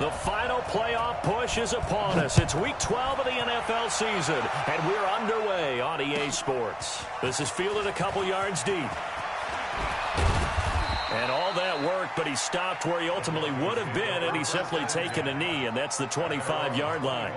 The final playoff push is upon us. It's Week 12 of the NFL season, and we're underway on EA Sports. This is fielded a couple yards deep. And all that worked, but he stopped where he ultimately would have been had he simply taken a knee, and that's the 25-yard line.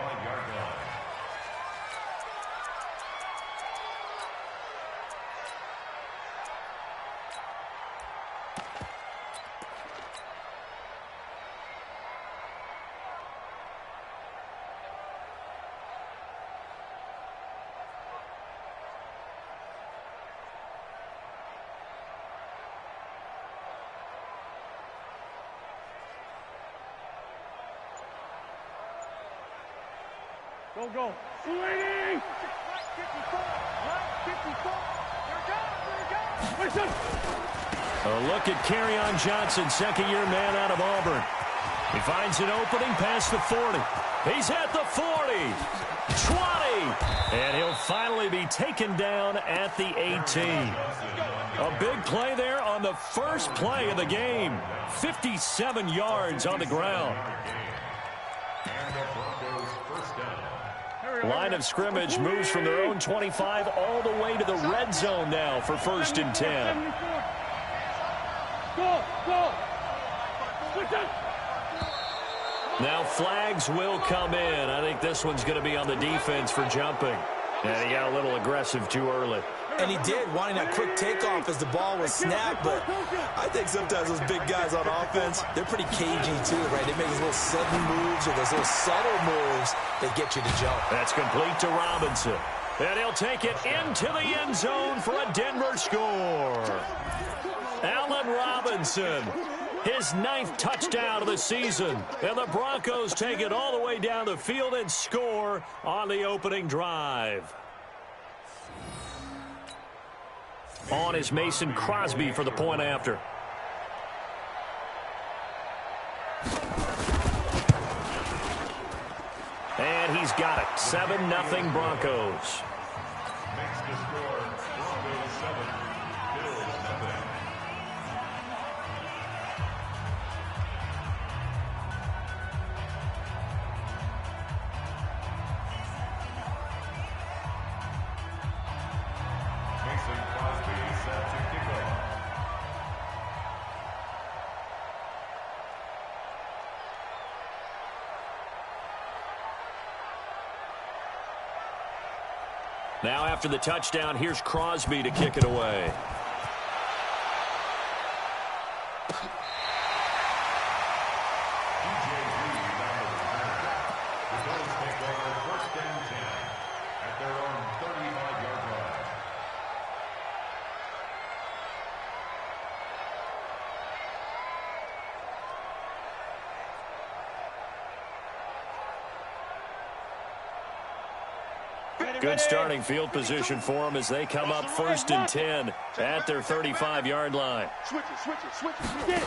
Go. Swinging! Right 54. Here it goes. A look at Kerryon Johnson, second-year man out of Auburn. He finds an opening past the 40. He's at the 40. 20. And he'll finally be taken down at the 18. A big play there on the first play of the game. 57 yards on the ground. Line of scrimmage moves from their own 25 all the way to the red zone now for 1st and 10. Now flags will come in. I think this one's going to be on the defense for jumping. And he got a little aggressive too early. And he did, wanting that quick takeoff as the ball was snapped. But I think sometimes those big guys on offense, they're pretty cagey too, right? They make those little sudden moves or those little subtle moves that get you to jump. That's complete to Robinson. And he'll take it into the end zone for a Denver score. Allen Robinson, his 9th touchdown of the season. And the Broncos take it all the way down the field and score on the opening drive. On is Mason Crosby for the point after. And he's got it. 7-0 Broncos. Makes the score Broncos 7, Bills 0. Mason Crosby set to kick off. Now after the touchdown, here's Crosby to kick it away. Good starting field position for them as they come up 1st and 10 at their 35-yard line. Switch it.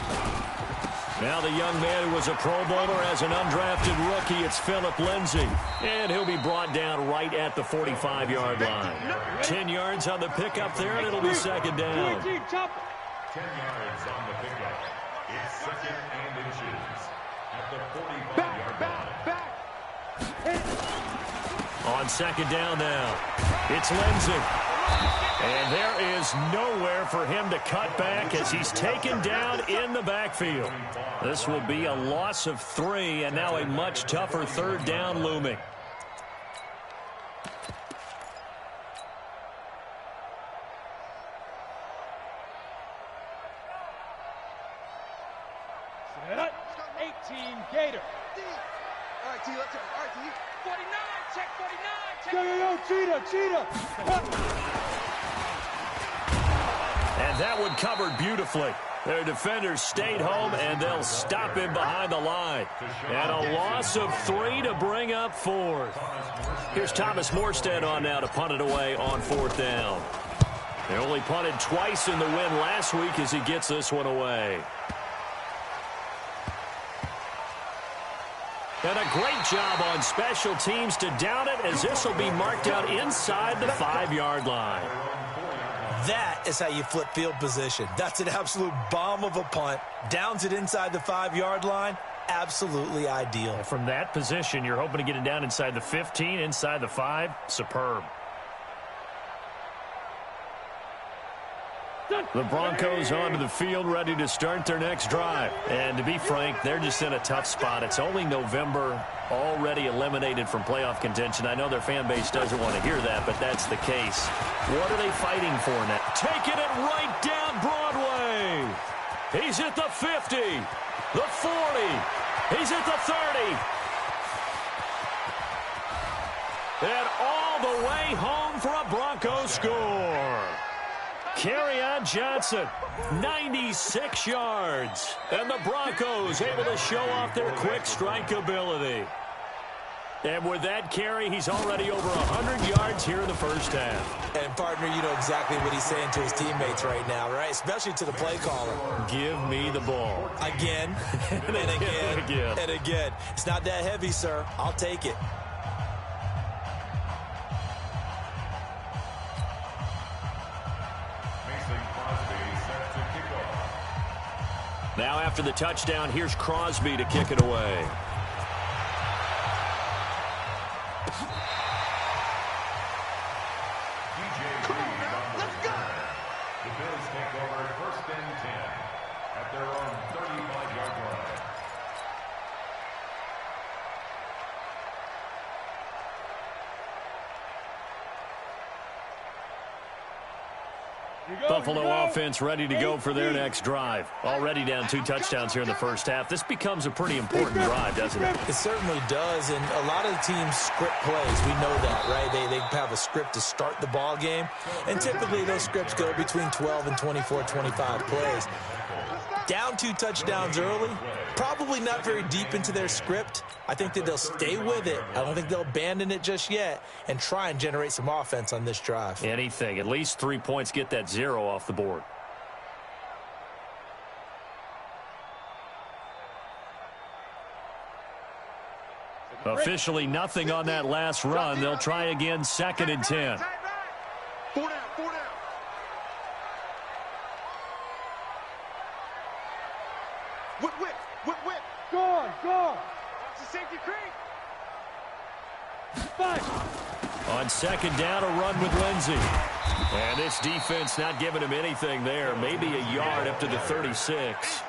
Now the young man who was a Pro Bowler as an undrafted rookie, it's Phillip Lindsay. And he'll be brought down right at the 45-yard line. 10 yards on the pickup there, and it'll be 2nd down. 10 yards on the pickup. It's 2nd and inches at the 45-yard line. On 2nd down now, it's Lindsay. And there is nowhere for him to cut back as he's taken down in the backfield. This will be a loss of 3, and now a much tougher 3rd down looming. Set. 18 Gator. All right, T, let's go. All right, T. 49, check 49. Cheetah. And that one covered beautifully. Their defenders stayed home, and they'll stop him behind the line. And a loss of 3 to bring up 4th. Here's Thomas Morstead on now to punt it away on 4th down. They only punted twice in the win last week as he gets this one away. And a great job on special teams to down it, as this will be marked out inside the 5-yard line. That is how you flip field position. That's an absolute bomb of a punt. Downs it inside the 5-yard line. absolutely ideal. From that position, you're hoping to get it down inside the 15, inside the 5. Superb. The Broncos onto the field, ready to start their next drive. And to be frank, they're just in a tough spot. It's only November, already eliminated from playoff contention. I know their fan base doesn't want to hear that, but that's the case. What are they fighting for now? Taking it right down Broadway. He's at the 50, the 40. He's at the 30. And all the way home for a Broncos score. Kerryon Johnson, 96 yards. And the Broncos able to show off their quick strike ability. And with that carry, he's already over 100 yards here in the first half. And, partner, you know exactly what he's saying to his teammates right now, right? Especially to the play caller. Give me the ball. Again, and again, and again. It's not that heavy, sir. I'll take it. Now after the touchdown, here's Crosby to kick it away. The Bills take over 1st and 10 at their own 35-yard line. Buffalo offense ready to go for their next drive. Already down 2 touchdowns here in the first half. This becomes a pretty important drive, doesn't it? It certainly does, and a lot of the teams script plays. We know that, right? They have a script to start the ball game, and typically those scripts go between 12 and 24, 25 plays. Down 2 touchdowns early, probably not very deep into their script. I think that they'll stay with it. I don't think they'll abandon it just yet and try and generate some offense on this drive. Anything. At least 3 points, get that 0 off the board. Officially nothing on that last run. They'll try again, 2nd and 10. 4 down, 4 down. Whip. Gone. It's a safety creek. 5. On 2nd down, a run with Lindsey. And this defense not giving him anything there. Maybe a yard up to the 36.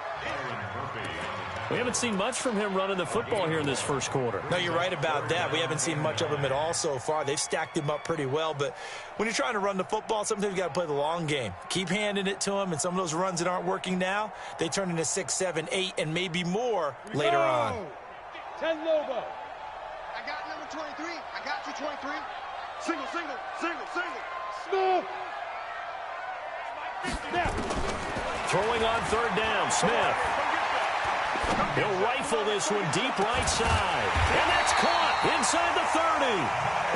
We haven't seen much from him running the football here in this first quarter. No, you're right about that. We haven't seen much of him at all so far. They've stacked him up pretty well, but when you're trying to run the football, sometimes you got to play the long game. Keep handing it to him, and some of those runs that aren't working now, they turn into 6, 7, 8, and maybe more later on. 10 Lobo. I got number 23. I got you, 23. Single. Smith. Throwing on 3rd down, Smith. He'll rifle this one deep right side. And that's caught inside the 30.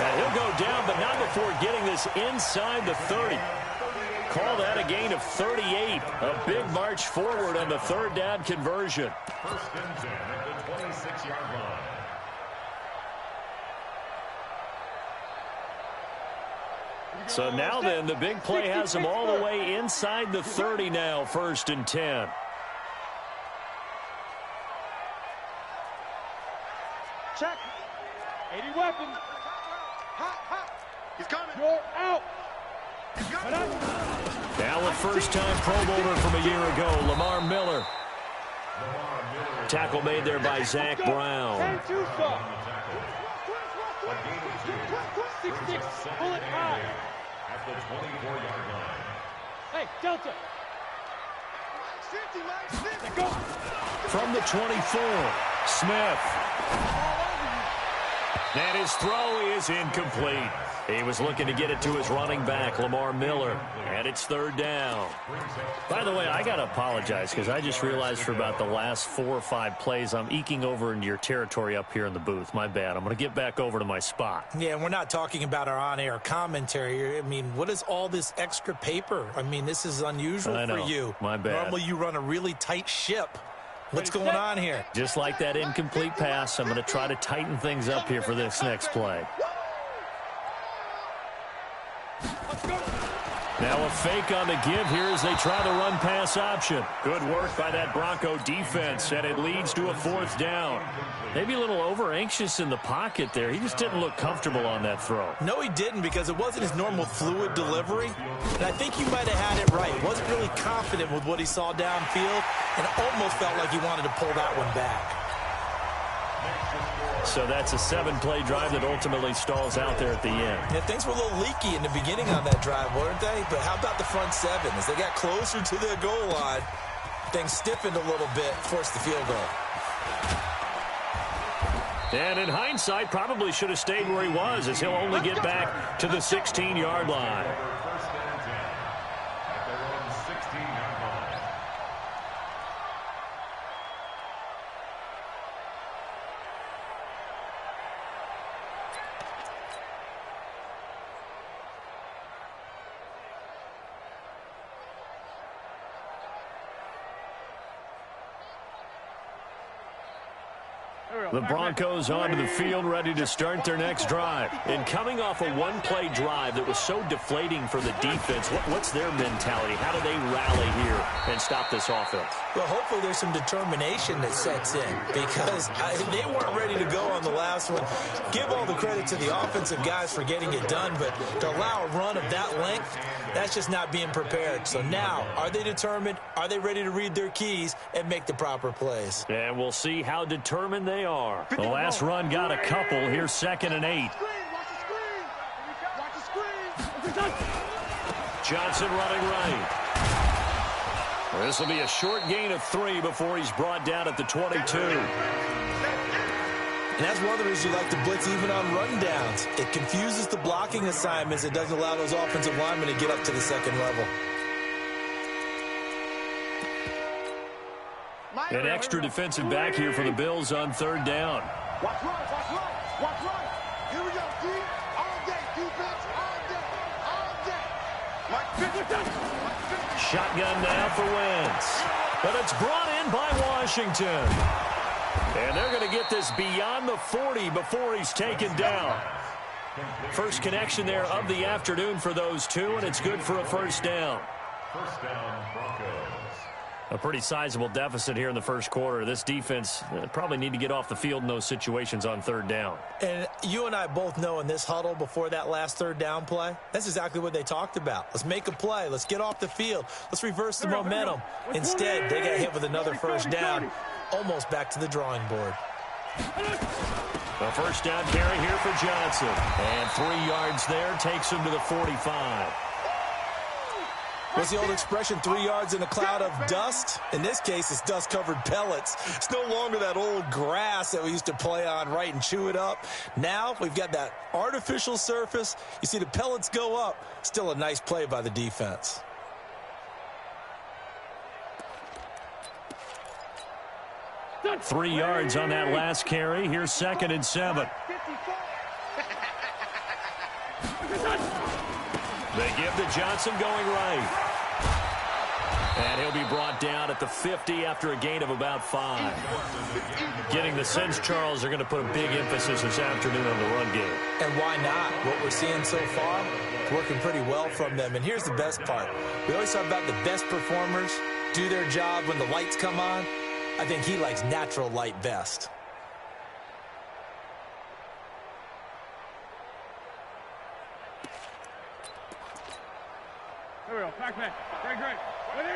And he'll go down, but not before getting this inside the 30. Call that a gain of 38. A big march forward on the 3rd down conversion. 1st and 10 at the 26-yard line. So now then, the big play has them all the way inside the 30 now, 1st and 10. Check. 80 weapons. Hot. He's coming. You're out. He's coming. Now a first-time Pro Bowler from a year ago, Lamar Miller. Tackle made there by Zach Brown. 10-2 stop. 6-6. Bullet high. At the 24-yard line. Hey, Delta. 50, Mike. 50. Go. From the 24, Smith. And his throw is incomplete. He was looking to get it to his running back, Lamar Miller. And it's 3rd down. By the way, I got to apologize because I just realized for about the last 4 or 5 plays, I'm eking over into your territory up here in the booth. My bad. I'm going to get back over to my spot. Yeah, and we're not talking about our on-air commentary here. I mean, what is all this extra paper? I mean, this is unusual for you. My bad. Normally you run a really tight ship. What's going on here? Just like that incomplete pass, I'm going to try to tighten things up here for this next play. Now Now a fake on the give here as they try the run-pass option. Good work by that Bronco defense, and it leads to a 4th down. Maybe a little over-anxious in the pocket there. He just didn't look comfortable on that throw. No, he didn't, because it wasn't his normal fluid delivery. And I think he might have had it right. Wasn't really confident with what he saw downfield, and almost felt like he wanted to pull that one back. So that's a 7-play drive that ultimately stalls out there at the end. Yeah, things were a little leaky in the beginning on that drive, weren't they? But how about the front 7? As they got closer to their goal line, things stiffened a little bit, forced the field goal. And in hindsight, probably should have stayed where he was, as he'll only get back to the 16-yard line. First down and 10 at their own 16-yard line. The Broncos onto the field, ready to start their next drive. And coming off a 1-play drive that was so deflating for the defense, what's their mentality? How do they rally here and stop this offense? Well, hopefully there's some determination that sets in, because they weren't ready to go on the last one. Give all the credit to the offensive guys for getting it done, but to allow a run of that length, that's just not being prepared. So now, are they determined? Are they ready to read their keys and make the proper plays? And we'll see how determined they are. The last run got a couple. Here's 2nd and 8. Johnson running right. This will be a short gain of 3 before he's brought down at the 22. And that's one of the reasons you like to blitz even on rundowns. It confuses the blocking assignments. It doesn't allow those offensive linemen to get up to the second level. An extra defensive back here for the Bills on 3rd down. Watch right, watch right, watch right. Here we go, D. All day, defense, all day, all day. Shotgun now for Wentz. But it's brought in by Washington. And they're going to get this beyond the 40 before he's taken down. First connection there of the afternoon for those two, and it's good for a 1st down. First down, Broncos. A pretty sizable deficit here in the first quarter. This defense probably need to get off the field in those situations on 3rd down. And you and I both know in this huddle before that last 3rd down play, that's exactly what they talked about. Let's make a play. Let's get off the field. Let's reverse the momentum. Instead, they got hit with another 1st down, almost back to the drawing board. The 1st down carry here for Johnson. And 3 yards there takes him to the 45. What's the old expression, 3 yards in a cloud of dust? In this case, it's dust-covered pellets. It's no longer that old grass that we used to play on, right, and chew it up. Now we've got that artificial surface. You see the pellets go up. Still a nice play by the defense. Three yards on that last carry. Here's 2nd and 7. They give to Johnson going right. And he'll be brought down at the 50 after a gain of about 5. Getting the sense, Charles, they're going to put a big emphasis this afternoon on the run game. And why not? What we're seeing so far, working pretty well from them. And here's the best part. We always talk about the best performers do their job when the lights come on. I think he likes natural light best. Here we go. Pac-Man. Great, great. Ready?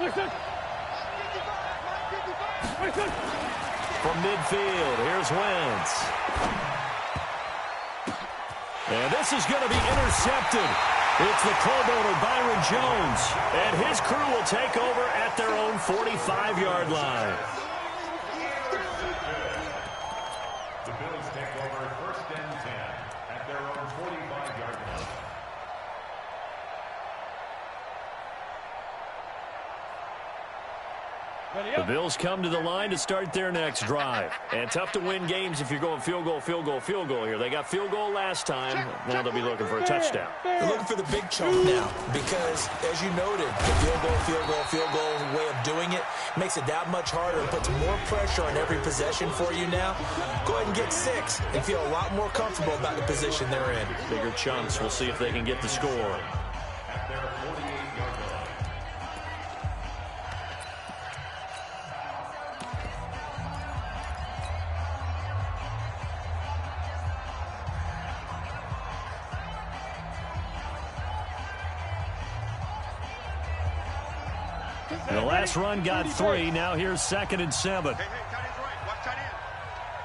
Listen. Listen. From midfield, here's Wentz. And this is going to be intercepted. It's the Pro Bowler Byron Jones. And his crew will take over at their own 45-yard line. The Bills take over 1st and 10 at their own 45-yard line. The Bills come to the line to start their next drive. And tough to win games if you're going field goal, field goal, field goal here. They got field goal last time. Now they'll be looking for a touchdown. They're looking for the big chunk now because, as you noted, the field goal way of doing it makes it that much harder and puts more pressure on every possession for you now. Go ahead and get 6 and feel a lot more comfortable about the position they're in. Bigger chunks. We'll see if they can get the score. The last run got 3. Now here's 2nd and 7. Hey, tight end's right. Watch tight end.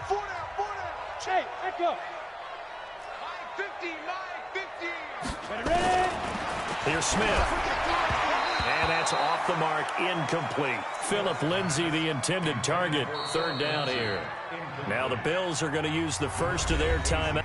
4 down. Hey, back up. 50. Ready? Here's Smith. And that's off the mark, incomplete. Philip Lindsay, the intended target. 3rd down here. Now the Bills are going to use the first of their timeout.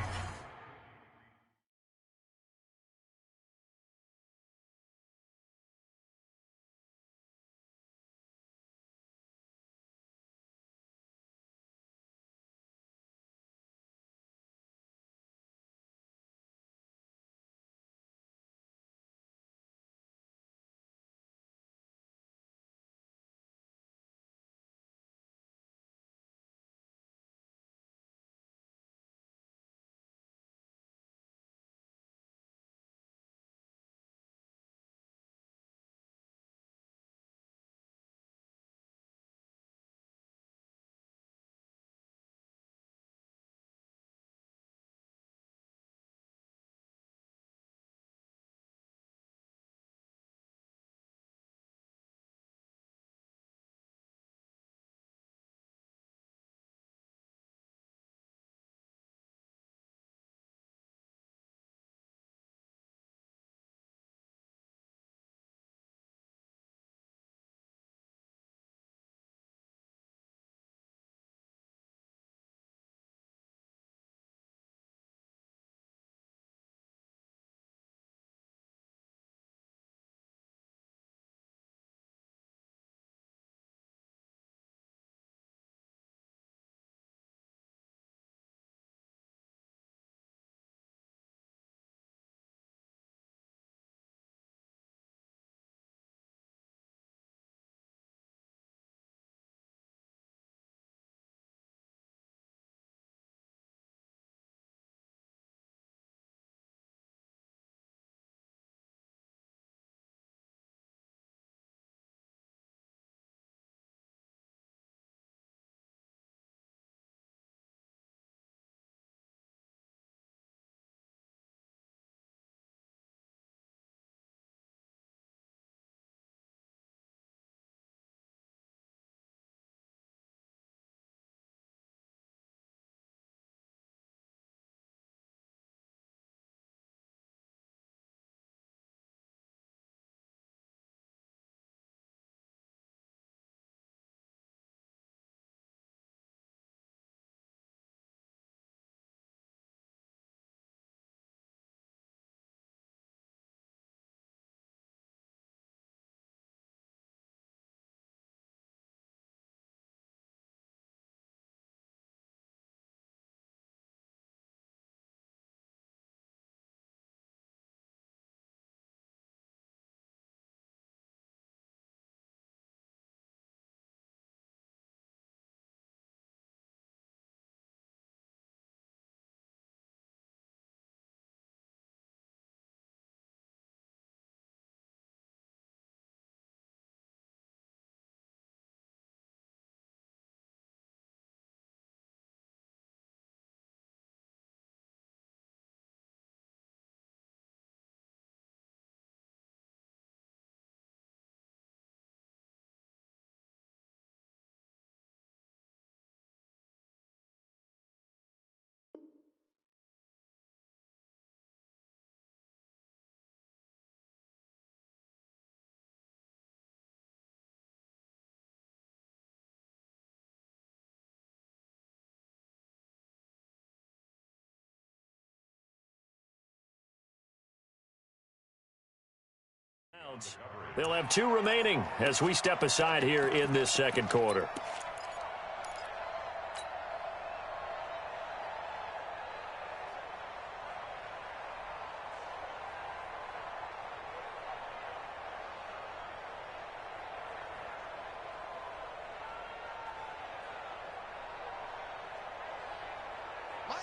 They'll have 2 remaining as we step aside here in this second quarter.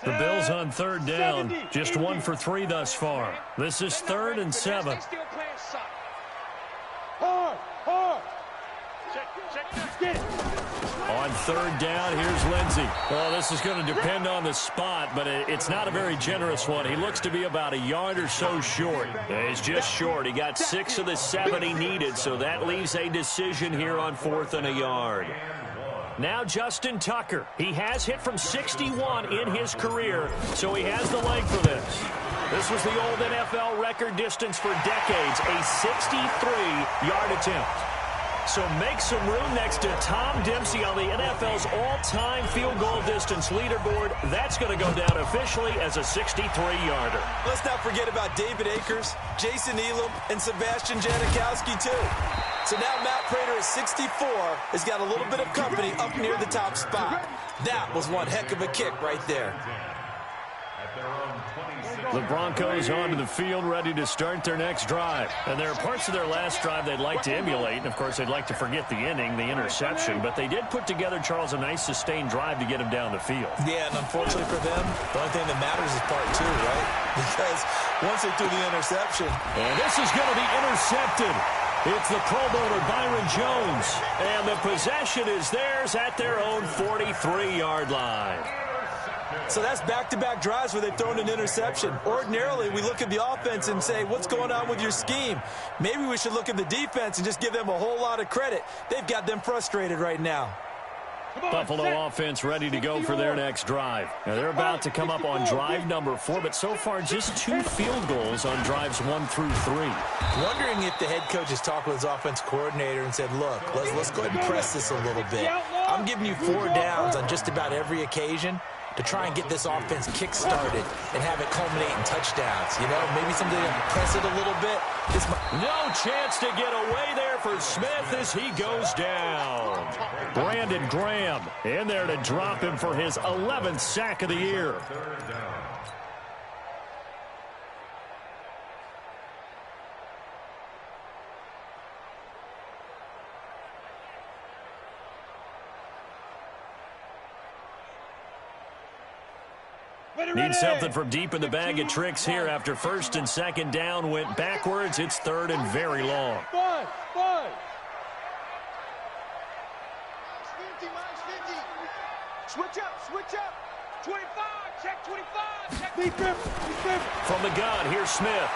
The Bills on third down, just 1 for 3 thus far. This is 3rd and 7. On third down, here's Lindsey. Well, this is going to depend on the spot, but it's not a very generous one. He looks to be about a yard or so short. He's just short. He got 6 of the 7 he needed, so that leaves a decision here on 4th and a yard. Now Justin Tucker. He has hit from 61 in his career, so he has the leg for this. This was the old NFL record distance for decades, a 63-yard attempt. So make some room next to Tom Dempsey on the NFL's all-time field goal distance leaderboard. That's going to go down officially as a 63-yarder. Let's not forget about David Akers, Jason Elam, and Sebastian Janikowski, too. So now Matt Prater at 64 has got a little bit of company up near the top spot. That was one heck of a kick right there. The Broncos onto the field, ready to start their next drive. And there are parts of their last drive they'd like to emulate. And, of course, they'd like to forget the inning, the interception. But they did put together, Charles, a nice sustained drive to get him down the field. Yeah, and unfortunately for them, the only thing that matters is part 2, right? Because once they threw the interception. And this is going to be intercepted. It's the Pro Bowler Byron Jones. And the possession is theirs at their own 43-yard line. So that's back-to-back drives where they've thrown an interception. Ordinarily, we look at the offense and say, what's going on with your scheme? Maybe we should look at the defense and just give them a whole lot of credit. They've got them frustrated right now. Buffalo offense ready to go for their next drive. Now they're about to come up on drive number 4, but so far just 2 field goals on drives 1 through 3. Wondering if the head coach has talked with his offense coordinator and said, look, let's go ahead and press this a little bit. I'm giving you 4 downs on just about every occasion to try and get this offense kick-started and have it culminate in touchdowns. You know, maybe something to press it a little bit. No chance to get away there for Smith as he goes down. Brandon Graham in there to drop him for his 11th sack of the year. Need something from deep in the bag of tricks here after 1st and 2nd down went backwards. It's 3rd and very long. Switch up. 25, check 25. Check. From the gun, here's Smith.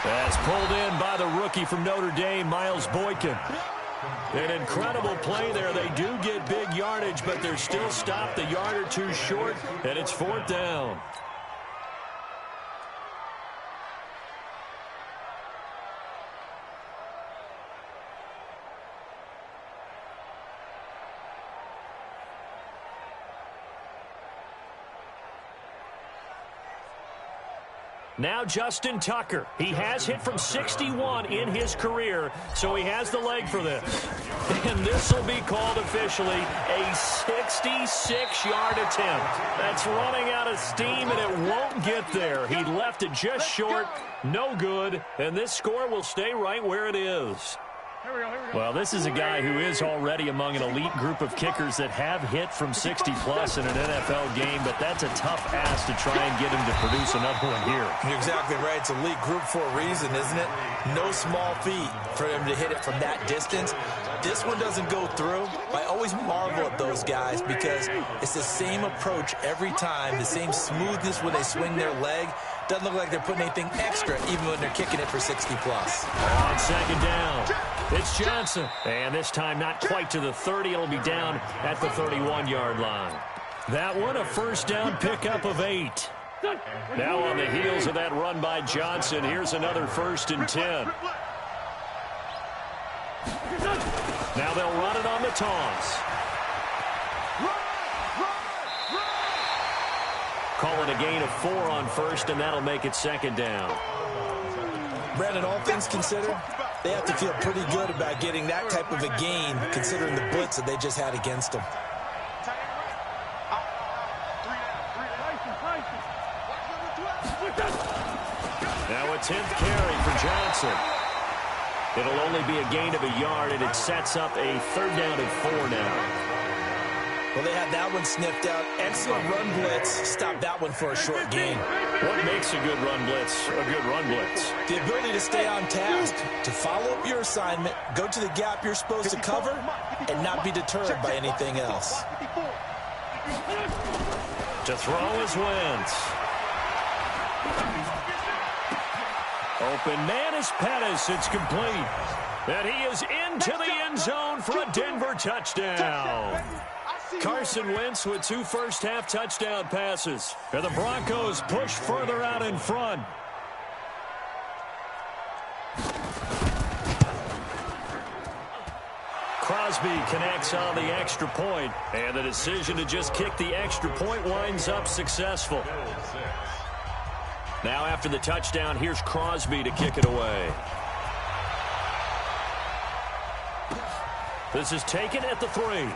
That's pulled in by the rookie from Notre Dame, Miles Boykin. An incredible play there. They do get big yardage, but they're still stopped a yard or 2 short, and it's 4th down. Now Justin Tucker. He has hit from 61 in his career, so he has the leg for this. And this will be called officially a 66-yard attempt. That's running out of steam, and it won't get there. He left it just short, no good, and this score will stay right where it is. Well, this is a guy who is already among an elite group of kickers that have hit from 60-plus in an NFL game, but that's a tough ask to try and get him to produce another one here. You're exactly right. It's elite group for a reason, isn't it? No small feat for him to hit it from that distance. This one doesn't go through. I always marvel at those guys because it's the same approach every time, the same smoothness when they swing their leg. Doesn't look like they're putting anything extra even when they're kicking it for 60-plus. On 2nd down, it's Johnson. And this time not quite to the 30. It'll be down at the 31-yard line. That one a 1st down pickup of 8. Now on the heels of that run by Johnson, here's another 1st and 10. Now they'll run it on the toss. Call it a gain of 4 on 1st, and that'll make it 2nd down. Brandon, all things considered, they have to feel pretty good about getting that type of a gain, considering the blitz that they just had against them. Now a 10th carry for Johnson. It'll only be a gain of a yard, and it sets up a 3rd down and 4 now. Well, they had that one sniffed out. Excellent run blitz. Stop that one for a short gain. What makes a good run blitz a good run blitz? The ability to stay on task, to follow up your assignment, go to the gap you're supposed to cover, and not be deterred by anything else. To throw is Wentz. Open man is Pettis. It's complete. And he is into the end zone for a Denver touchdown. Carson Wentz with 2 first-half touchdown passes. And the Broncos push further out in front. Crosby connects on the extra point, and the decision to just kick the extra point winds up successful. Now after the touchdown, here's Crosby to kick it away. This is taken at the 3.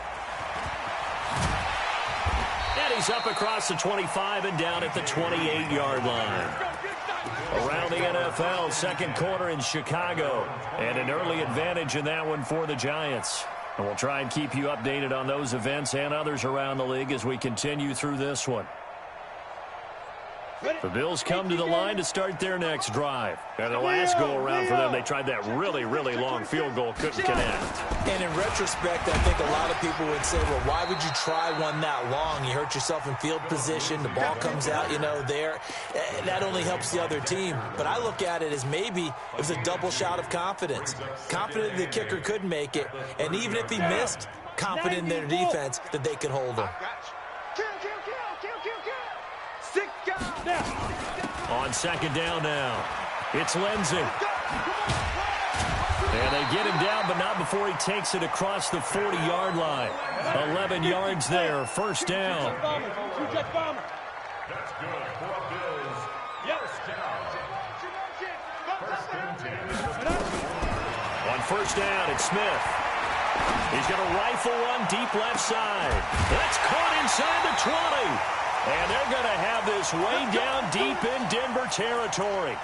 And he's up across the 25 and down at the 28-yard line. Around the NFL, second quarter in Chicago. And an early advantage in that one for the Giants. And we'll try and keep you updated on those events and others around the league as we continue through this one. The Bills come to the line to start their next drive. And the last go-around for them, they tried that really, really long field goal, couldn't connect. And in retrospect, I think a lot of people would say, well, why would you try one that long? You hurt yourself in field position. The ball comes out, there. That only helps the other team. But I look at it as maybe it was a double shot of confidence. Confident the kicker could make it. And even if he missed, confident in their defense that they could hold him. On second down now, it's Lindsey. And they get him down, but not before he takes it across the 40-yard line. 11 yards there, first down. That's good for Bills. First down. First and 10. On first down, it's Smith. He's going to rifle one deep left side. That's caught inside the 20. And they're going to have this way down deep in Denver territory.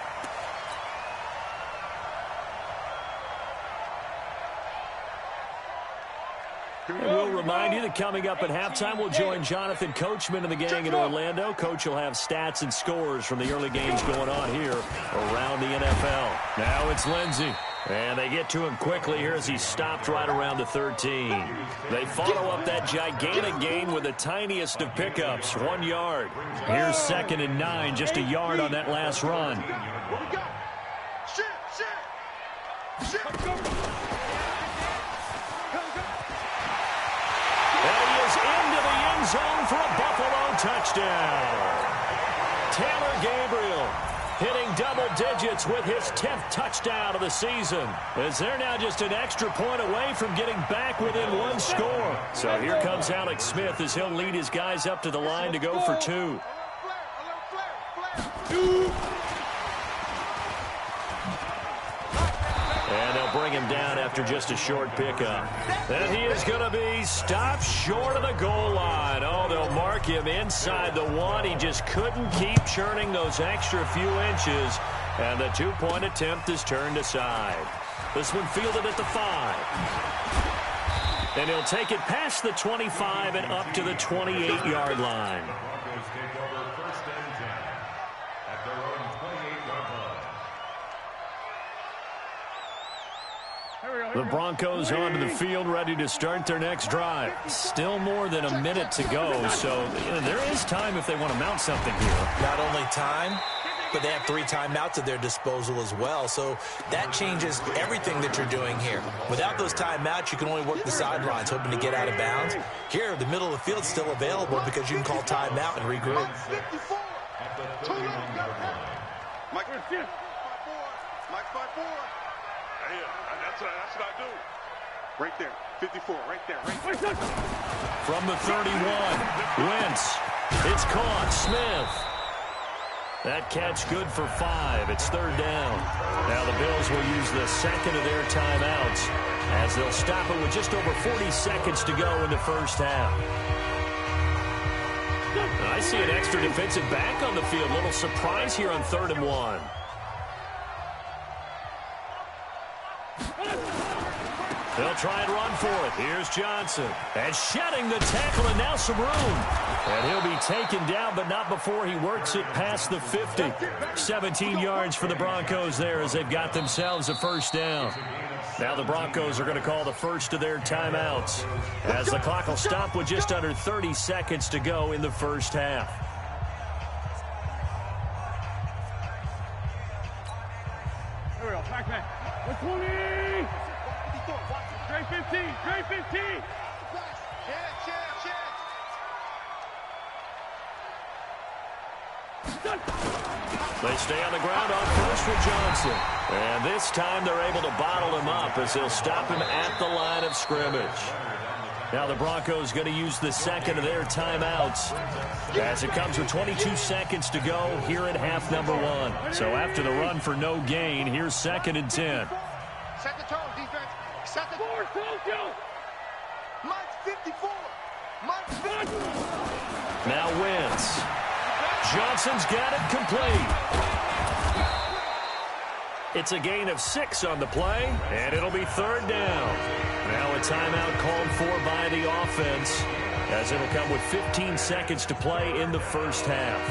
And we'll remind you that coming up at halftime, we'll join Jonathan Coachman and the gang in Orlando. Coach will have stats and scores from the early games going on here around the NFL. Now it's Lindsey. And they get to him quickly here as he stopped right around the 13. They follow up that gigantic gain with the tiniest of pickups, 1 yard. Here's 2nd and 9, just a yard on that last run. And he is into the end zone for a Buffalo touchdown. Taylor Gabriel hitting double digits with his 10th touchdown of the season, as they're now just an extra point away from getting back within 1 score. So here comes Alex Smith as he'll lead his guys up to the line to go for 2. And they'll bring him down after just a short pickup. And he is going to be stopped short of the goal line. Oh, they'll mark him inside the 1. He just couldn't keep churning those extra few inches. And the 2-point attempt is turned aside. This one fielded at the 5. And he'll take it past the 25 and up to the 28-yard line. Broncos take over first and 10 at their own 28-yard line. The Broncos onto the field, ready to start their next drive. Still more than a minute to go, so there is time if they want to mount something here. Not only time, but they have 3 timeouts at their disposal as well, so that changes everything that you're doing here. Without those timeouts, you can only work the sidelines, hoping to get out of bounds. Here, the middle of the field's still available because you can call timeout and regroup. At the 31-yard line. Mike 5-4. Mike 5-4. Yeah, that's what I do. Right there, 54, right there, right there. From the 31, Wentz. It's caught. Smith. That catch good for 5. It's third down. Now the Bills will use the second of their timeouts as they'll stop it with just over 40 seconds to go in the first half. I see an extra defensive back on the field. A little surprise here on 3rd and 1. They'll try and run for it. Here's Johnson. And shedding the tackle, and now some room. And he'll be taken down, but not before he works it past the 50. 17 yards for the Broncos there as they've got themselves a first down. Now the Broncos are going to call the first of their timeouts as the clock will stop with just under 30 seconds to go in the first half. Here we go. Back man. 120. Straight 15. Straight 15. They stay on the ground on first with Johnson. And this time they're able to bottle him up as they'll stop him at the line of scrimmage. Now the Broncos going to use the second of their timeouts as it comes with 22 seconds to go here at half number 1. So after the run for no gain, here's 2nd and 10. Set the tone, defense. Set the tone. Mike's 54. Mike's 50. Now Wentz. Johnson's got it complete. It's a gain of 6 on the play, and it'll be third down. Now a timeout called for by the offense as it'll come with 15 seconds to play in the first half.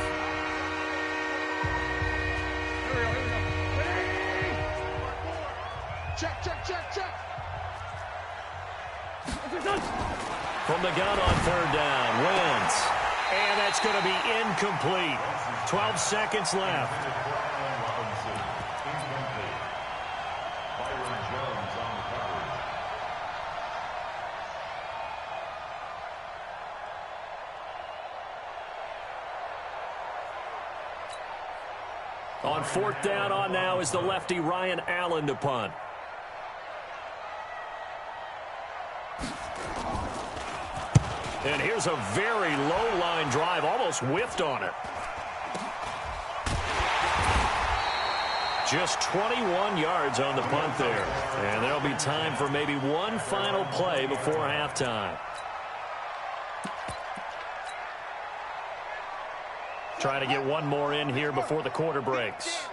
Check, check, check, check. From the gun on third down, Wentz. And that's going to be incomplete. 12 seconds left. On 4th down on now is the lefty Ryan Allen to punt. And here's a very low-line drive, almost whiffed on it. Just 21 yards on the punt there. And there'll be time for maybe one final play before halftime. Trying to get one more in here before the quarter breaks.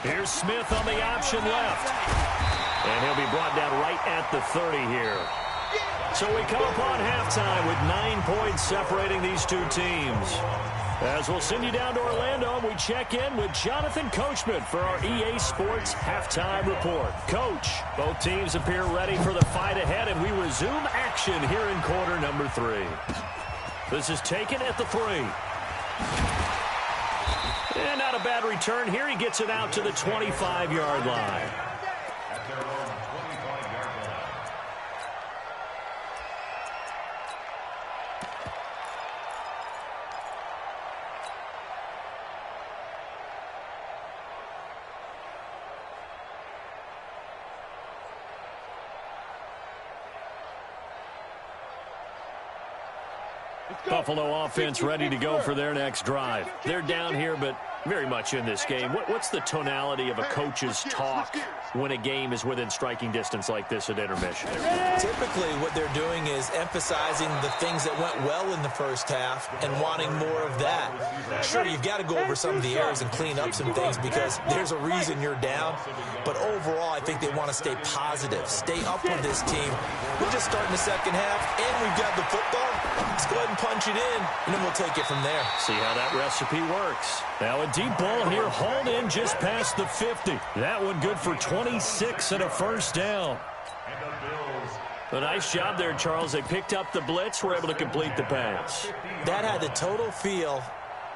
Here's Smith on the option left. And he'll be brought down right at the 30 here. So we come upon halftime with 9 points separating these two teams. As we'll send you down to Orlando, and we check in with Jonathan Coachman for our EA Sports Halftime Report. Coach, both teams appear ready for the fight ahead, and we resume action here in quarter number 3. This is taken at the 3. And not a bad return here. He gets it out to the 25-yard line. Buffalo offense ready to go for their next drive. They're down here, but very much in this game. What's the tonality of a coach's talk when a game is within striking distance like this at intermission? Typically, what they're doing is emphasizing the things that went well in the first half and wanting more of that. Sure, you've got to go over some of the errors and clean up some things because there's a reason you're down. But overall, I think they want to stay positive, stay up with this team. We're just starting the second half, and we've got the football. Let's go ahead and punch it in, and then we'll take it from there. See how that recipe works. Now a deep ball here, hauled in just past the 50. That one good for 26 and a first down. A nice job there, Charles. They picked up the blitz, were able to complete the pass. That had the total feel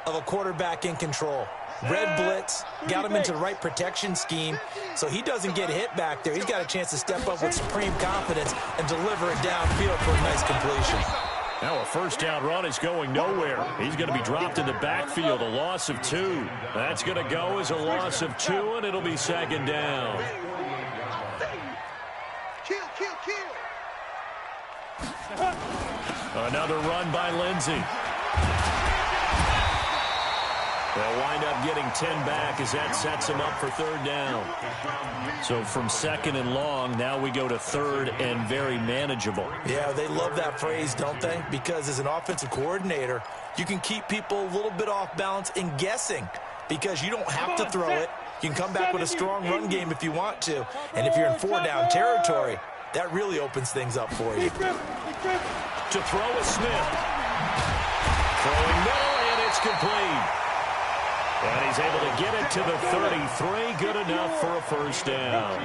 of a quarterback in control. Red blitz, got him into the right protection scheme, so he doesn't get hit back there. He's got a chance to step up with supreme confidence and deliver it downfield for a nice completion. Now a first down run is going nowhere. He's going to be dropped in the backfield, a loss of 2. That's going to go as a loss of 2, and it'll be second down. Another run by Lindsey. They'll wind up getting 10 back as that sets them up for third down. So from second and long, now we go to third and very manageable. Yeah, they love that phrase, don't they? Because as an offensive coordinator, you can keep people a little bit off balance and guessing because you don't have to throw it. You can come back with a strong run game if you want to. And if you're in four-down territory, that really opens things up for you. To throw is Smith. Throwing middle, and it's complete. And he's able to get it to the 33. Good enough for a first down.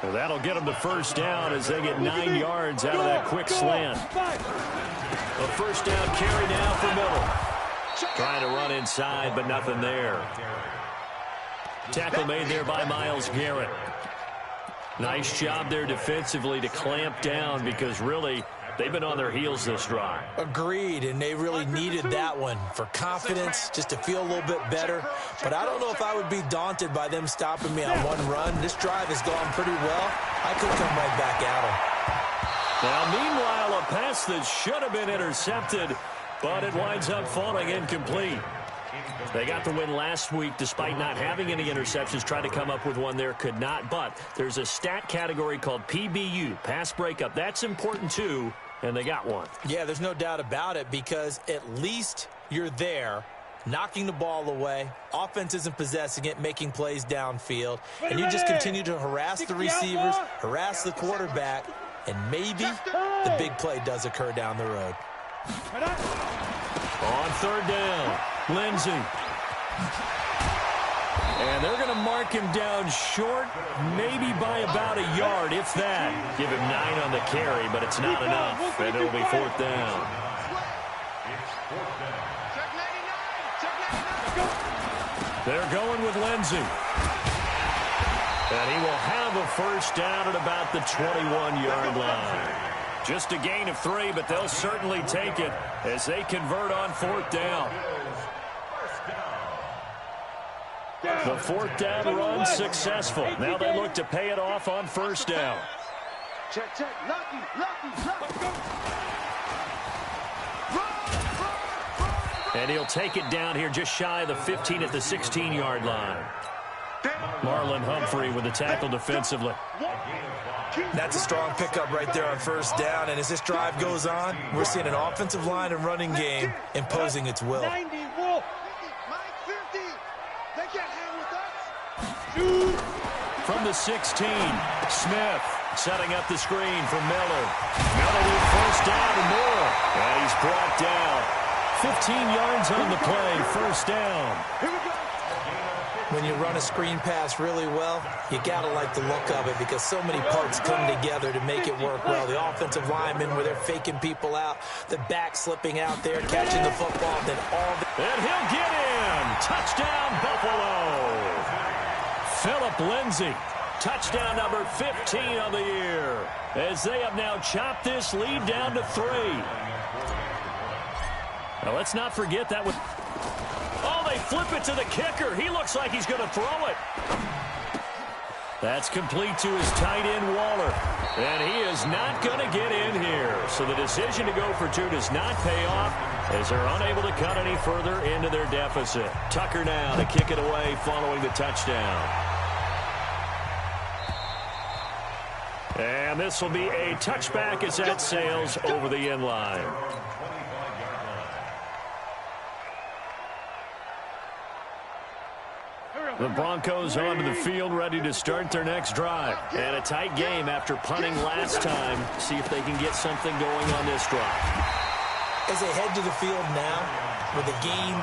Well, that'll get them to first down as they get 9 yards out of that quick slant. A first down carry now for Miller. Trying to run inside, but nothing there. Tackle made there by Myles Garrett. Nice job there defensively to clamp down because really they've been on their heels this drive. Agreed, and they really needed that one for confidence, just to feel a little bit better. But I don't know if I would be daunted by them stopping me on one run. This drive has gone pretty well. I could come right back at them. Now, meanwhile, a pass that should have been intercepted, but it winds up falling incomplete. They got the win last week despite not having any interceptions. Tried to come up with one there, could not. But there's a stat category called PBU, pass breakup. That's important too, and they got one. Yeah, there's no doubt about it because at least you're there, knocking the ball away. Offense isn't possessing it, making plays downfield. And you just continue to harass the receivers, harass the quarterback, and maybe the big play does occur down the road. On third down, Lindsey. And they're going to mark him down short, maybe by about a yard, if that. Give him 9 on the carry, but it's not enough, and it'll be fourth down. They're going with Lindsey. And he will have a first down at about the 21-yard line. Just a gain of 3, but they'll certainly take it as they convert on fourth down. The fourth down run successful. Now they look to pay it off on first down. Check. Lucky. And he'll take it down here just shy of the 15 at the 16-yard line. Marlon Humphrey with the tackle defensively. That's a strong pickup right there on first down. And as this drive goes on, we're seeing an offensive line and running game imposing its will. 90, Wolf. Mike 50. They can't hang with us. Shoot. From the 16, Smith setting up the screen for Miller. Miller with first down and more. And he's brought down. 15 yards on the play, first down. Here we go. When you run a screen pass really well, you got to like the look of it because so many parts come together to make it work well. The offensive linemen where they're faking people out, the back slipping out there, catching the football, then all the... And he'll get in. Touchdown, Buffalo. Phillip Lindsay. Touchdown number 15 of the year. As they have now chopped this lead down to 3. Now let's not forget that was... Oh, they flip it to the kicker. He looks like he's going to throw it. That's complete to his tight end, Waller. And he is not going to get in here. So the decision to go for 2 does not pay off as they're unable to cut any further into their deficit. Tucker now to kick it away following the touchdown. And this will be a touchback as that sails over the end line. The Broncos onto the field, ready to start their next drive. And a tight game after punting last time. See if they can get something going on this drive. As they head to the field now, with the game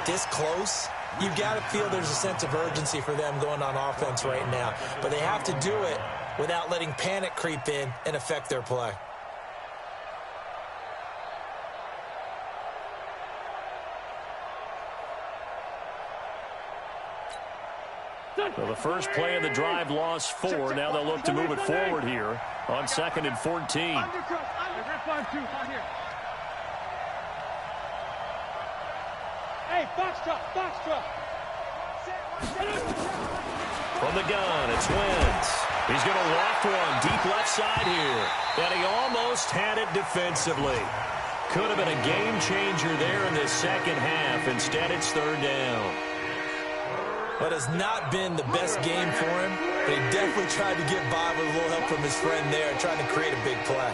this close, you've got to feel there's a sense of urgency for them going on offense right now. But they have to do it without letting panic creep in and affect their play. So the first play of the drive lost 4. Now they'll look to move it forward here on 2nd and 14. Hey, box truck. From the gun, it's Wentz. He's going to loft one deep left side here. And he almost had it defensively. Could have been a game changer there in the second half. Instead, it's third down. But it's not been the best game for him, but he definitely tried to get by with a little help from his friend there, trying to create a big play.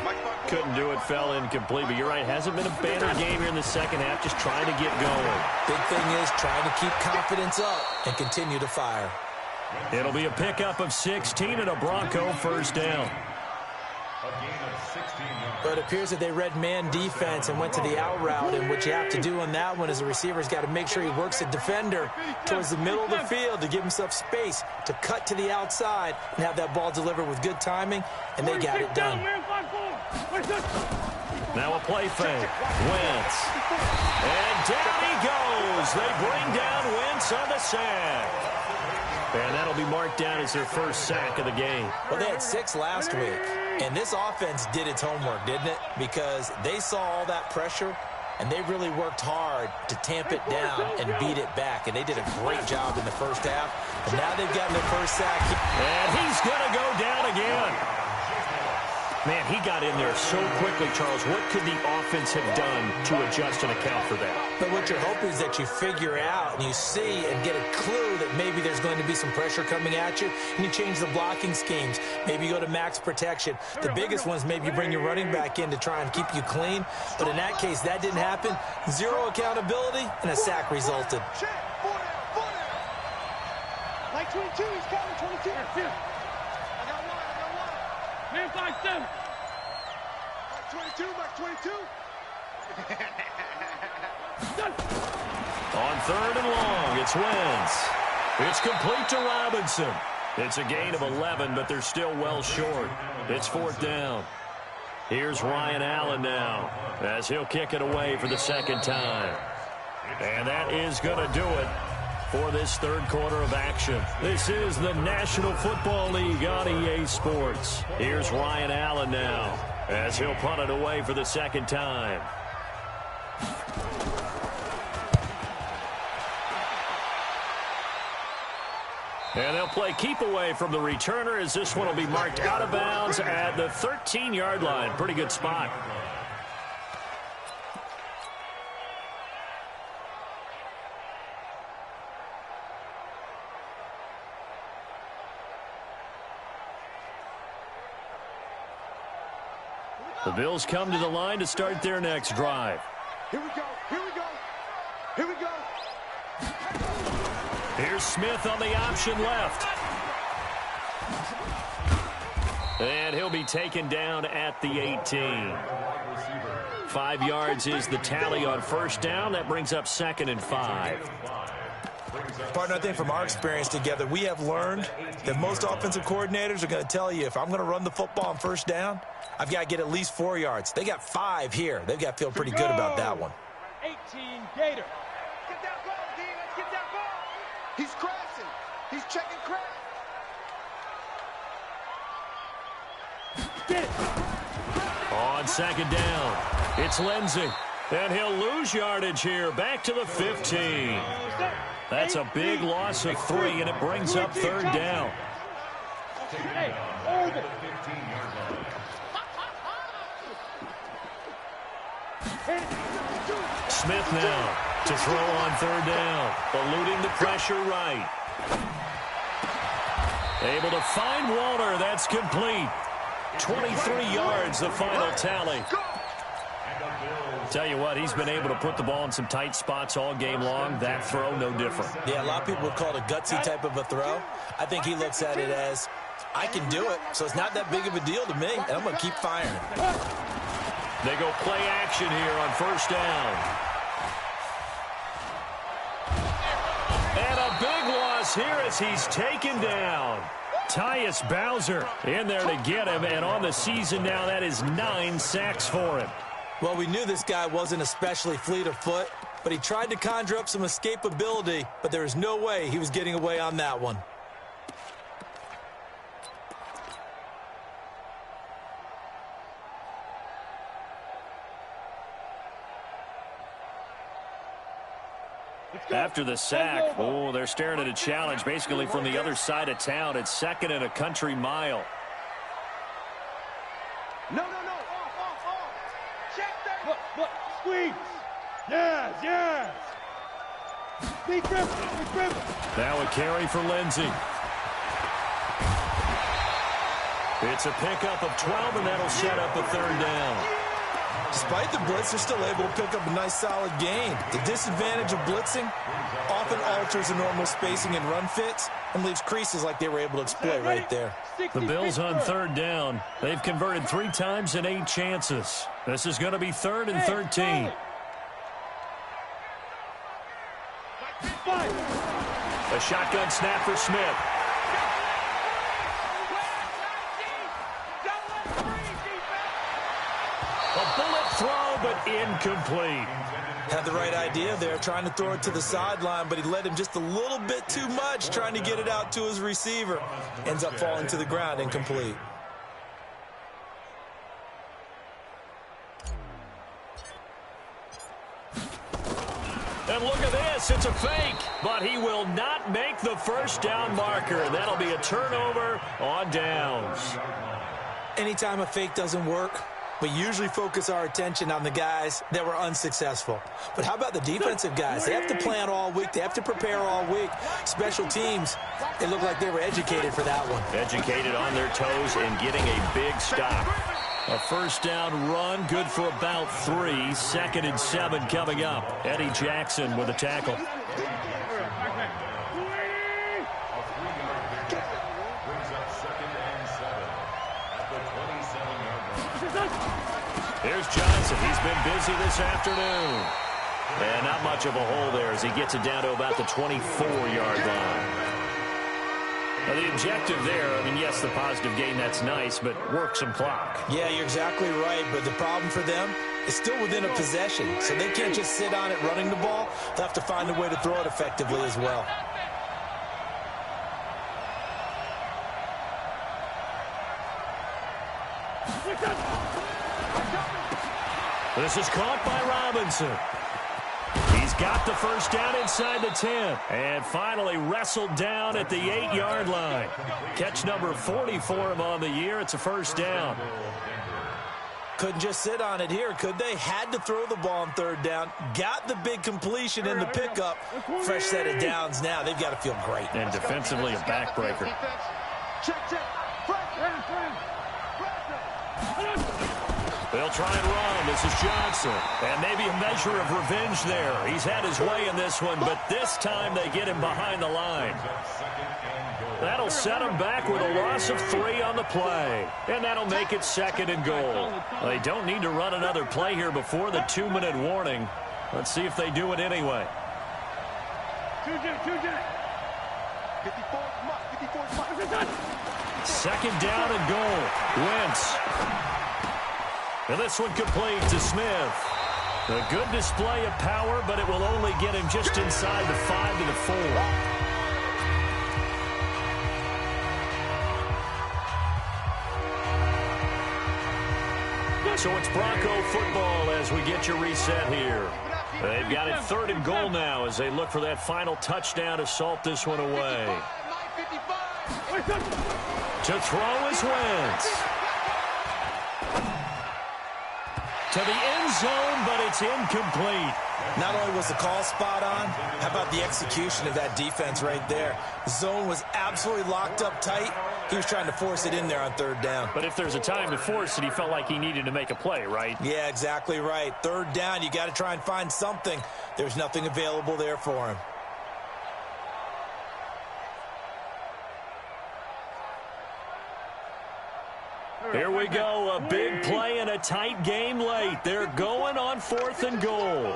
Couldn't do it, fell incomplete, but you're right, hasn't been a banner game here in the second half, just trying to get going. Big thing is trying to keep confidence up and continue to fire. It'll be a pickup of 16 and a Bronco first down. But it appears that they read man defense and went to the out route, and what you have to do on that one is the receiver's got to make sure he works the defender towards the middle of the field to give himself space to cut to the outside and have that ball delivered with good timing, and they got it done. Now a play fake. Wentz. And down he goes. They bring down Wentz on the sack. And that'll be marked down as their first sack of the game. Well, they had 6 last week, and this offense did its homework, didn't it? Because they saw all that pressure, and they really worked hard to tamp it down and beat it back. And they did a great job in the first half. And now they've gotten their first sack. And he's going to go down again. Man, he got in there so quickly, Charles. What could the offense have done to adjust and account for that? But what you're hoping is that you figure out and you see and get a clue that maybe there's going to be some pressure coming at you, and you change the blocking schemes. Maybe you go to max protection. The biggest ones, maybe you bring your running back in to try and keep you clean. But in that case, that didn't happen. 0 accountability, and a sack resulted. Like 22, he's coming, 22. Man, 5-7. Mike 22, Mike 22. On third and long, it's Wentz. It's complete to Robinson. It's a gain of 11, but they're still well short. It's fourth down. Here's Ryan Allen now, as he'll kick it away for the second time. And that is going to do it for this third quarter of action. This is the National Football League on EA Sports. Here's Ryan Allen now, as he'll punt it away for the second time. And they'll play keep away from the returner, as this one will be marked out of bounds at the 13-yard line. Pretty good spot. The Bills come to the line to start their next drive. Here we go, here we go, here we go. Here's Smith on the option left. And he'll be taken down at the 18. 5 yards is the tally on first down. That brings up 2nd and 5. Partner, I think from our experience together, we have learned that most offensive coordinators are going to tell you, if I'm going to run the football on first down, I've got to get at least 4 yards. They got 5 here. They've got to feel pretty good about that one. 18 Gator. Get that ball, D. Let's get that ball. He's crashing. He's checking crash. Get it. On second down, it's Lindsey. And he'll lose yardage here. Back to the 15. That's a big loss of 3, and it brings up third down. Hey, over. Smith now to throw on third down. Eluding the pressure right. Able to find Walter. That's complete. 23 yards, the final tally. Tell you what, he's been able to put the ball in some tight spots all game long. That throw, no different. Yeah, a lot of people would call it a gutsy type of a throw. I think he looks at it as, I can do it, so it's not that big of a deal to me, and I'm going to keep firing. They go play action here on first down. And a big loss here as he's taken down. Tyus Bowser in there to get him, and on the season now, that is 9 sacks for him. Well, we knew this guy wasn't especially fleet of foot, but he tried to conjure up some escapability, but there was no way he was getting away on that one. After the sack, oh, they're staring at a challenge basically from the other side of town. It's 2nd and a country mile. No. Off. Check that. Look. squeeze. Yes, yes. Big grip, big grip. Now a carry for Lindsey. It's a pickup of 12, and that'll set up a third down. Despite the blitz, they're still able to pick up a nice, solid gain. The disadvantage of blitzing often alters the normal spacing and run fits and leaves creases like they were able to exploit right there. The Bills on third down. They've converted 3 times in 8 chances. This is going to be 3rd and 13. A shotgun snap for Smith. A bullet throw, but incomplete. Had the right idea there, trying to throw it to the sideline, but he led him just a little bit too much, trying to get it out to his receiver. Ends up falling to the ground, incomplete. And look at this, it's a fake, but he will not make the first down marker. That'll be a turnover on downs. Anytime a fake doesn't work, we usually focus our attention on the guys that were unsuccessful. But how about the defensive guys? They have to plan all week. They have to prepare all week. Special teams, they look like they were educated for that one. Educated on their toes and getting a big stop. A first down run, good for about 3. 2nd and 7 coming up. Eddie Jackson with a tackle. Here's Johnson. He's been busy this afternoon. And not much of a hole there as he gets it down to about the 24-yard line. Now, the objective there, I mean, yes, the positive gain, that's nice, but work some clock. Yeah, you're exactly right, but the problem for them is still within a possession, so they can't just sit on it running the ball. They'll have to find a way to throw it effectively as well. This is caught by Robinson. He's got the first down inside the 10. And finally wrestled down at the 8-yard line. Catch number 40 for him on the year. It's a first down. Couldn't just sit on it here, could they? Had to throw the ball on third down. Got the big completion in the pickup. Fresh set of downs now. They've got to feel great. And defensively a backbreaker. They'll try and run. This is Johnson. And maybe a measure of revenge there. He's had his way in this one, but this time they get him behind the line. That'll set him back with a loss of 3 on the play. And that'll make it 2nd and goal. They don't need to run another play here before the 2-minute warning. Let's see if they do it anyway. 2nd down and goal. Wentz. And this one complete to Smith. A good display of power, but it will only get him just inside the 5 to the 4. So it's Bronco football as we get your reset here. They've got it 3rd and goal now as they look for that final touchdown to salt this one away. To throw is Wentz. To the end zone, but it's incomplete. Not only was the call spot on, how about the execution of that defense right there? The zone was absolutely locked up tight. He was trying to force it in there on 3rd down. But if there's a time to force it, he felt like he needed to make a play, right? Yeah, exactly right. 3rd down, you got to try and find something. There's nothing available there for him. Here we go, a big play and a tight game late. They're going on 4th and goal.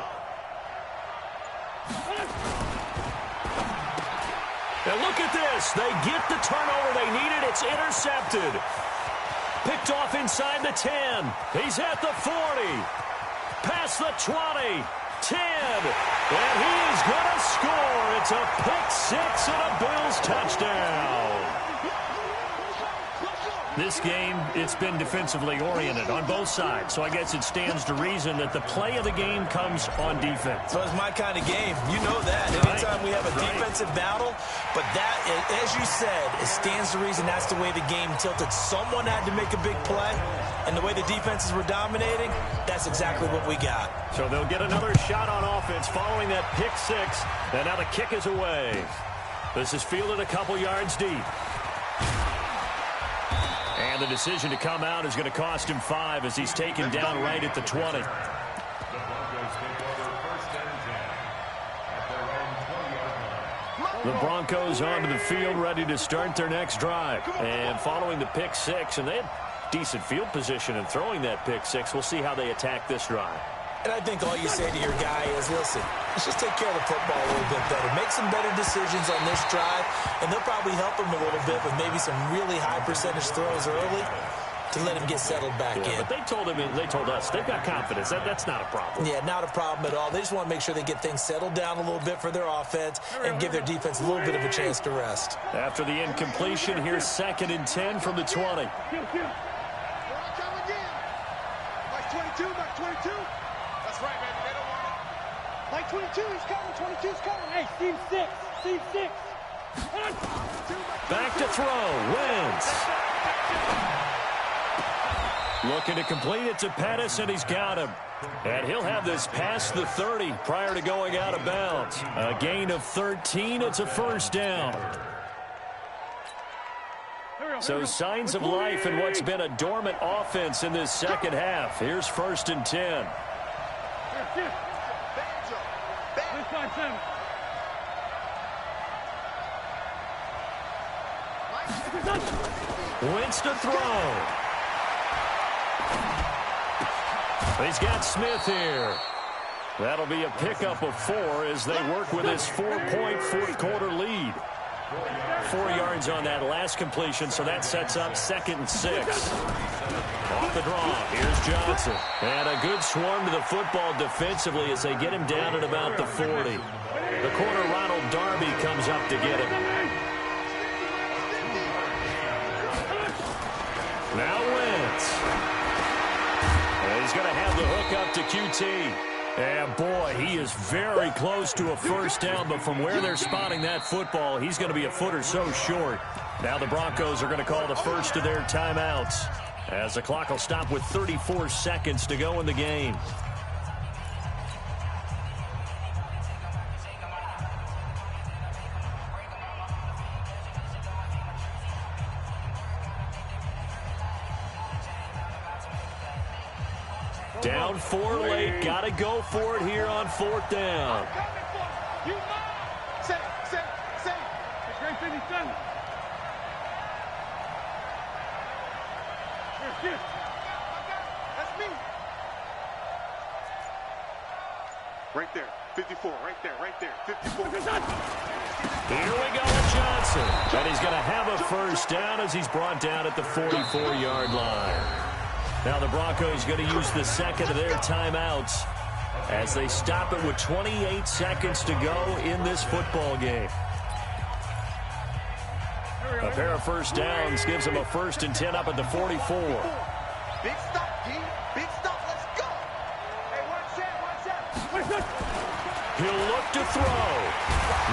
Now look at this. They get the turnover they needed. It's intercepted. Picked off inside the 10. He's at the 40. Past the 20. 10. And he is going to score. It's a pick 6 and a Bills touchdown. This game, it's been defensively oriented on both sides, so I guess it stands to reason that the play of the game comes on defense. So it's my kind of game. You know that. Anytime we have a defensive battle, but that, as you said, it stands to reason that's the way the game tilted. Someone had to make a big play, and the way the defenses were dominating, that's exactly what we got. So they'll get another shot on offense following that pick six, and now the kick is away. This is fielded a couple yards deep. And the decision to come out is going to cost him 5 as he's taken down right at the 20. The Broncos onto the field ready to start their next drive. And following the pick six, and they had decent field position in throwing that pick six. We'll see how they attack this drive. And I think all you say to your guy is, listen, let's just take care of the football a little bit better. Make some better decisions on this drive, and they'll probably help him a little bit with maybe some really high percentage throws early to let him get settled back in. But they told us, they've got confidence. That's not a problem. Yeah, not a problem at all. They just want to make sure they get things settled down a little bit for their offense and give their defense a little bit of a chance to rest. After the incompletion, here's 2nd and 10 from the 20. Like 22, he's coming. 22's coming. Hey, Steve 6. Steve 6. Back to throw. Wentz. Looking to complete it to Pettis, and he's got him. And he'll have this past the 30 prior to going out of bounds. A gain of 13. It's a first down. So signs of life in what's been a dormant offense in this second half. Here's 1st and 10. Wentz to throw. He's got Smith here. That'll be a pickup of 4 as they work with this 4-point fourth-quarter lead. 4 yards on that last completion, so that sets up 2nd and 6. Off the draw, here's Johnson. And a good swarm to the football defensively as they get him down at about the 40. The corner, Ronald Darby, comes up to get him. Now Wentz. And he's going to have the hook up to QT. And, boy, he is very close to a first down, but from where they're spotting that football, he's going to be a foot or so short. Now the Broncos are going to call the first of their timeouts as the clock will stop with 34 seconds to go in the game. Down 4 late. Got to go for it here on 4th down. Right there. 54. Right there. 54. Here we go with Johnson. And he's going to have a first down as he's brought down at the 44-yard line. Now the Broncos going to use the second of their timeouts as they stop it with 28 seconds to go in this football game. A pair of first downs gives them a 1st and 10 up at the 44. Big stop, G. Big stop. Let's go. Hey, watch that. He'll look to throw.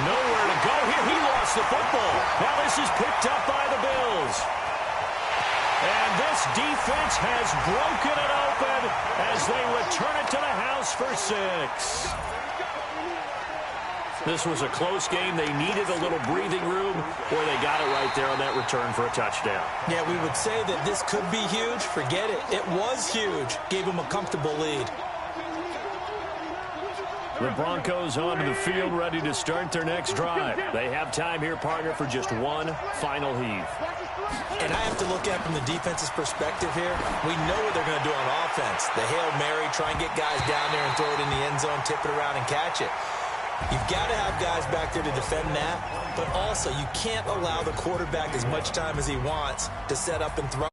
Nowhere to go here. He lost the football. Now this is picked up by the Bills. And this defense has broken it open as they return it to the house for 6. This was a close game. They needed a little breathing room, or they got it right there on that return for a touchdown. Yeah, we would say that this could be huge. Forget it. It was huge. Gave them a comfortable lead. The Broncos onto the field ready to start their next drive. They have time here, partner, for just one final heave. And I have to look at it from the defense's perspective here. We know what they're going to do on offense. The Hail Mary, try and get guys down there and throw it in the end zone, tip it around and catch it. You've got to have guys back there to defend that, but also you can't allow the quarterback as much time as he wants to set up and throw.